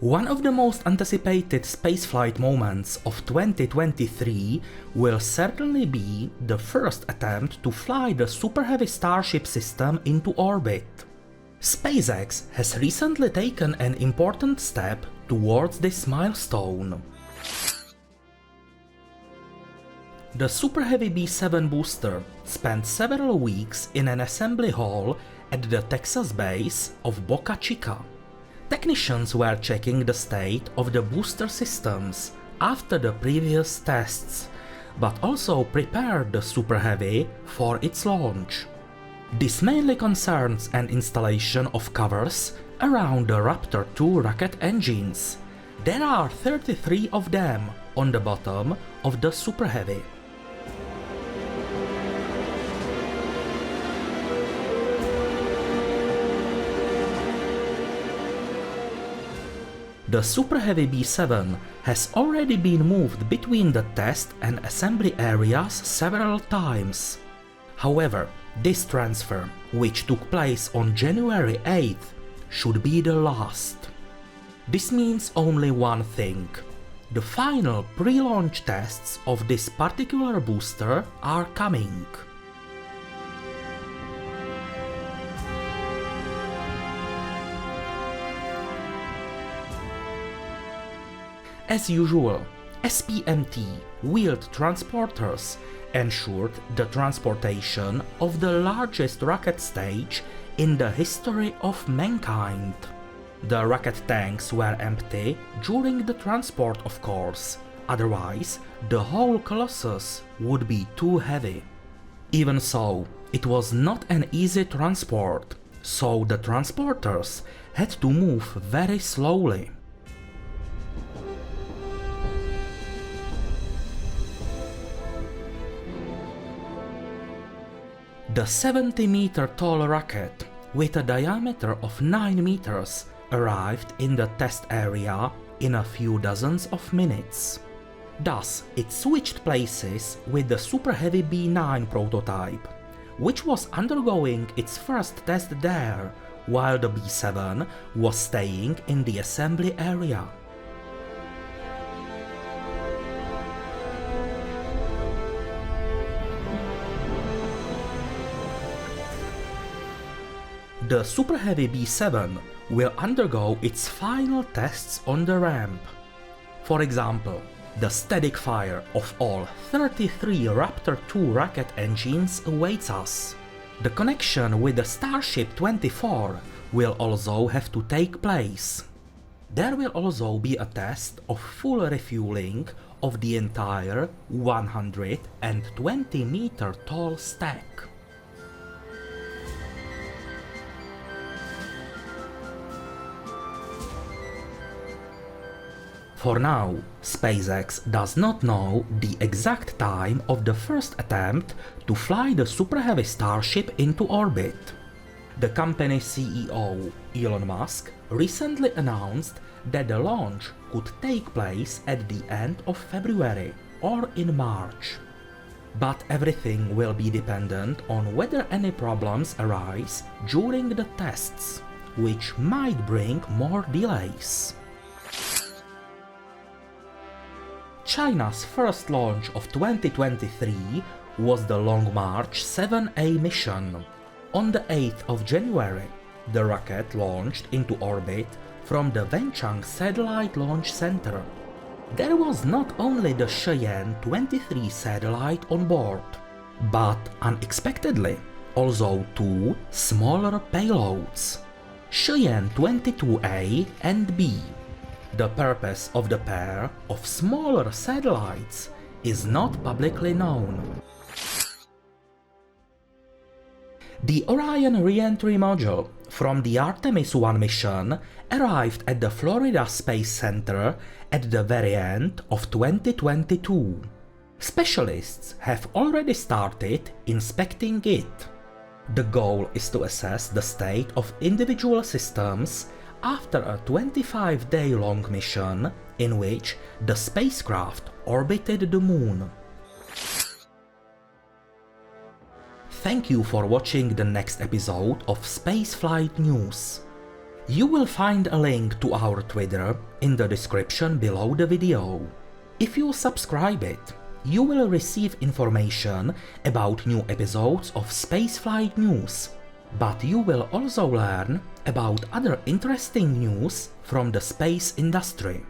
One of the most anticipated spaceflight moments of 2023 will certainly be the first attempt to fly the Super Heavy Starship system into orbit. SpaceX has recently taken an important step towards this milestone. The Super Heavy B7 booster spent several weeks in an assembly hall at the Texas base of Boca Chica. Technicians were checking the state of the booster systems after the previous tests, but also prepared the Super Heavy for its launch. This mainly concerns an installation of covers around the Raptor 2 rocket engines. There are 33 of them on the bottom of the Super Heavy. The Super Heavy B7 has already been moved between the test and assembly areas several times. However, this transfer, which took place on January 8th, should be the last. This means only one thing. The final pre-launch tests of this particular booster are coming. As usual, SPMT wheeled transporters ensured the transportation of the largest rocket stage in the history of mankind. The rocket tanks were empty during the transport, of course, otherwise the whole colossus would be too heavy. Even so, it was not an easy transport, so the transporters had to move very slowly. The 70-meter tall rocket, with a diameter of 9 meters, arrived in the test area in a few dozens of minutes. Thus, it switched places with the Super Heavy B9 prototype, which was undergoing its first test there, while the B7 was staying in the assembly area. The Super Heavy B7 will undergo its final tests on the ramp. For example, the static fire of all 33 Raptor 2 rocket engines awaits us. The connection with the Starship 24 will also have to take place. There will also be a test of full refueling of the entire 120-meter tall stack. For now, SpaceX does not know the exact time of the first attempt to fly the Super Heavy Starship into orbit. The company's CEO, Elon Musk, recently announced that the launch could take place at the end of February or in March. But everything will be dependent on whether any problems arise during the tests, which might bring more delays. China's first launch of 2023 was the Long March 7A mission. On the 8th of January, the rocket launched into orbit from the Wenchang Satellite Launch Center. There was not only the Cheyenne 23 satellite on board, but unexpectedly also two smaller payloads, Cheyenne 22A and B. The purpose of the pair of smaller satellites is not publicly known. The Orion re-entry module from the Artemis 1 mission arrived at the Florida Space Center at the very end of 2022. Specialists have already started inspecting it. The goal is to assess the state of individual systems after a 25-day-long mission in which the spacecraft orbited the Moon. Thank you for watching the next episode of Spaceflight News. You will find a link to our Twitter in the description below the video. If you subscribe it, you will receive information about new episodes of Spaceflight News, but you will also learn about other interesting news from the space industry.